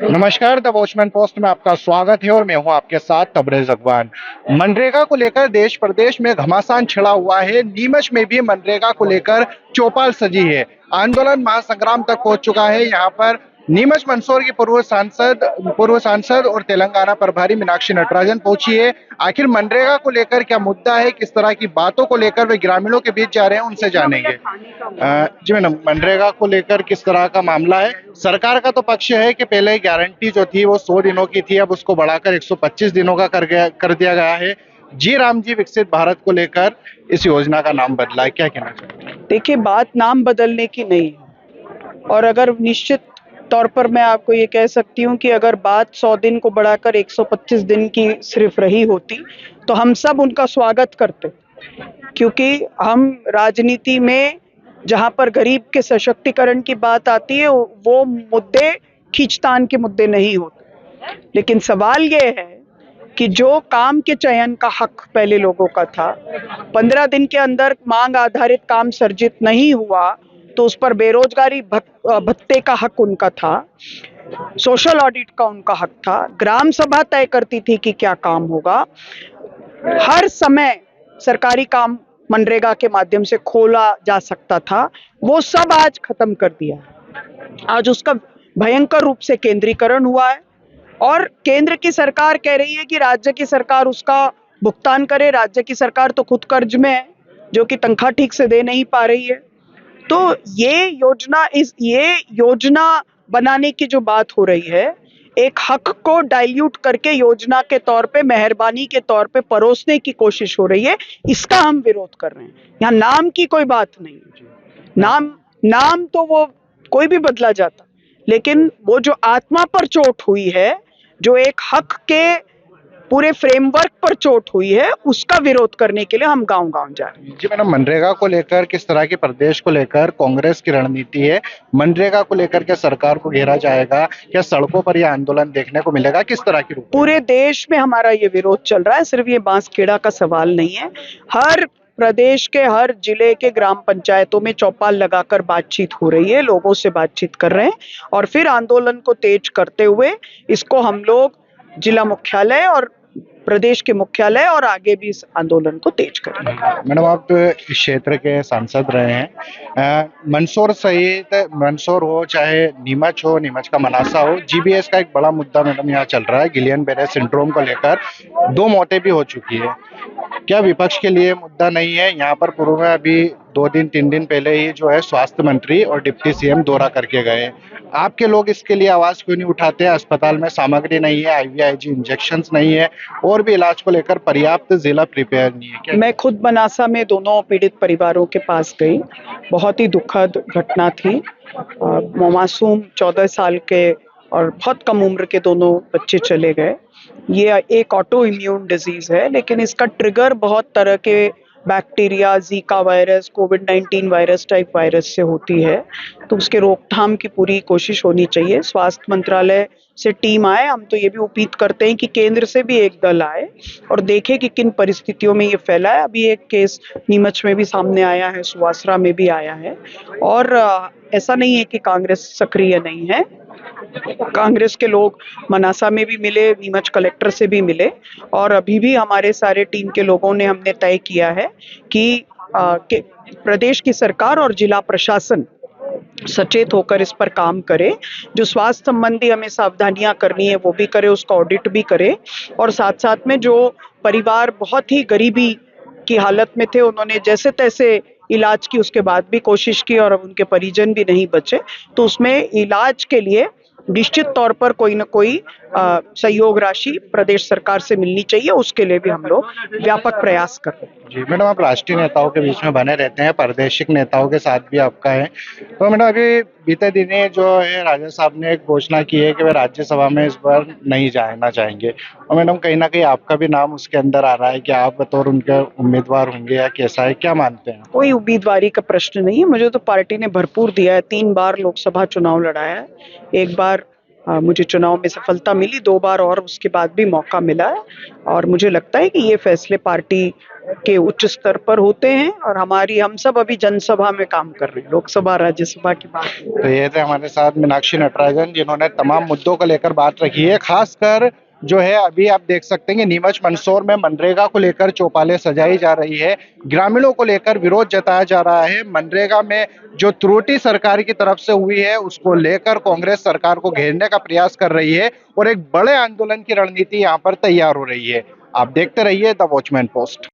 नमस्कार, the watchman post में आपका स्वागत है और मैं हूं आपके साथ तबरेज अखबार। मनरेगा को लेकर देश प्रदेश में घमासान छिड़ा हुआ है। नीमच में भी मनरेगा को लेकर चौपाल सजी है। आंदोलन महासंग्राम तक पहुंच चुका है। यहां पर नीमच मंदसौर की पूर्व सांसद और तेलंगाना प्रभारी मीनाक्षी नटराजन पहुंची है। आखिर मनरेगा को लेकर क्या मुद्दा है, किस तरह की बातों को लेकर वे ग्रामीणों के बीच जा रहे हैं, उनसे जानेंगे। जी मैडम, मनरेगा को लेकर किस तरह का मामला है? सरकार का तो पक्ष है कि पहले गारंटी जो थी वो 100 दिनों की थी, अब उसको बढ़ाकर 125 दिनों का कर दिया गया है। जी राम जी विकसित भारत को लेकर इस योजना का नाम बदला है, क्या कहना चाहिए? देखिए, बात नाम बदलने की नहीं है। और अगर निश्चित तौर पर मैं आपको ये कह सकती हूँ कि अगर बात 100 दिन को बढ़ाकर 125 दिन की सिर्फ रही होती तो हम सब उनका स्वागत करते, क्योंकि हम राजनीति में जहाँ पर गरीब के सशक्तिकरण की बात आती है वो मुद्दे खींचतान के मुद्दे नहीं होते। लेकिन सवाल ये है कि जो काम के चयन का हक पहले लोगों का था, 15 दिन के अंदर मांग आधारित काम सर्जित नहीं हुआ तो उस पर बेरोजगारी भत्ते का हक उनका था, सोशल ऑडिट का उनका हक था, ग्राम सभा तय करती थी कि क्या काम होगा। हर समय सरकारी काम मनरेगा के माध्यम से खोला जा सकता था, वो सब आज खत्म कर दिया। आज उसका भयंकर रूप से केंद्रीकरण हुआ है और केंद्र की सरकार कह रही है कि राज्य की सरकार उसका भुगतान करे। राज्य की सरकार तो खुद कर्ज में है, जो कि तनख्वाह ठीक से दे नहीं पा रही है। तो ये योजना बनाने की जो बात हो रही है, एक हक को डाइल्यूट करके योजना के तौर पे, मेहरबानी के तौर पे परोसने की कोशिश हो रही है। इसका हम विरोध कर रहे हैं। यहाँ नाम की कोई बात नहीं। नाम तो वो कोई भी बदला जाता, लेकिन वो जो आत्मा पर चोट हुई है, जो एक हक के पूरे फ्रेमवर्क पर चोट हुई है, उसका विरोध करने के लिए हम गांव-गांव जा रहे हैं। जी मैडम, मनरेगा को लेकर किस तरह की प्रदेश को लेकर कांग्रेस की रणनीति है? मनरेगा को लेकर क्या सरकार को घेरा जाएगा? क्या सड़कों पर यह आंदोलन देखने को मिलेगा? किस तरह की रूप? पूरे देश में हमारा ये विरोध चल रहा है। सिर्फ ये बांसखेड़ा का सवाल नहीं है। हर प्रदेश के हर जिले के ग्राम पंचायतों में चौपाल लगाकर बातचीत हो रही है, लोगों से बातचीत कर रहे हैं और फिर आंदोलन को तेज करते हुए इसको हम लोग जिला मुख्यालय और प्रदेश के मुख्यालय और आगे भी इस आंदोलन को तेज करेंगे। मैडम, आप इस क्षेत्र के सांसद रहे हैं। मंदसौर सहित मंदसौर हो चाहे नीमच हो, नीमच का मनासा हो, जीबीएस का एक बड़ा मुद्दा मैडम यहाँ चल रहा है। गिलियन बेरे सिंड्रोम को लेकर 2 मौतें भी हो चुकी है। क्या विपक्ष के लिए मुद्दा नहीं है? यहाँ पर पूर्व में अभी 2 दिन 3 दिन पहले ही जो है स्वास्थ्य मंत्री और डिप्टी सीएम दौरा करके गए। आपके लोग इसके लिए आवाज क्यों नहीं उठाते? अस्पताल में सामग्री नहीं है, IVIG इंजेक्शंस नहीं है और भी इलाज को लेकर पर्याप्त जिला प्रिपेयर नहीं है। क्या मैं खुद बनासा में दोनों पीड़ित परिवारों के पास गई। बहुत ही दुखद घटना थी। मासूम 14 साल के और बहुत कम उम्र के दोनों बच्चे चले गए। ये एक ऑटो इम्यून डिजीज है, लेकिन इसका ट्रिगर बहुत तरह के बैक्टीरिया, जीका वायरस, कोविड-19 वायरस टाइप वायरस से होती है। तो उसके रोकथाम की पूरी कोशिश होनी चाहिए। स्वास्थ्य मंत्रालय से टीम आए। हम तो ये भी उम्मीद करते हैं कि केंद्र से भी एक दल आए और देखे कि किन परिस्थितियों में ये फैला है। अभी एक केस नीमच में भी सामने आया है, सुवासरा में भी आया है। और ऐसा नहीं है कि कांग्रेस सक्रिय नहीं है। कांग्रेस के लोग मनासा में भी मिले, नीमच कलेक्टर से भी मिले और अभी भी हमारे सारे टीम के लोगों ने हमने तय किया है कि प्रदेश की सरकार और जिला प्रशासन सचेत होकर इस पर काम करे। जो स्वास्थ्य संबंधी हमें सावधानियां करनी है वो भी करे, उसका ऑडिट भी करे और साथ साथ में जो परिवार बहुत ही गरीबी की हालत में थे, उन्होंने जैसे तैसे इलाज की, उसके बाद भी कोशिश की और अब उनके परिजन भी नहीं बचे, तो उसमें इलाज के लिए निश्चित तौर पर कोई न कोई सहयोग राशि प्रदेश सरकार से मिलनी चाहिए। उसके लिए भी हम लोग व्यापक प्रयास कर रहे हैं। जी मैडम, आप राष्ट्रीय नेताओं के बीच में बने रहते हैं, प्रादेशिक नेताओं के साथ भी आपका है। तो मैडम, अभी बीते दिने जो है राजा साहब ने एक घोषणा की है कि वे राज्यसभा में इस बार नहीं जाना चाहेंगे और मैडम कहीं ना कहीं आपका भी नाम उसके अंदर आ रहा है कि आप बतौर उनके उम्मीदवार होंगे या कैसा है, क्या मानते हैं? कोई उम्मीदवारी का प्रश्न नहीं है। मुझे तो पार्टी ने भरपूर दिया है। 3 बार लोकसभा चुनाव लड़ा है, 1 बार मुझे चुनाव में सफलता मिली 2 बार और उसके बाद भी मौका मिला है और मुझे लगता है कि ये फैसले पार्टी के उच्च स्तर पर होते हैं और हम सब अभी जनसभा में काम कर रहे हैं, लोकसभा राज्यसभा की बात नहीं। तो ये थे हमारे साथ मीनाक्षी नटराजन, जिन्होंने तमाम मुद्दों को लेकर बात रखी है। खासकर जो है अभी आप देख सकते हैं कि नीमच मंदसौर में मनरेगा को लेकर चौपालें सजाई जा रही है, ग्रामीणों को लेकर विरोध जताया जा रहा है। मनरेगा में जो त्रुटि सरकार की तरफ से हुई है उसको लेकर कांग्रेस सरकार को घेरने का प्रयास कर रही है और एक बड़े आंदोलन की रणनीति यहाँ पर तैयार हो रही है। आप देखते रहिए द वॉचमैन पोस्ट।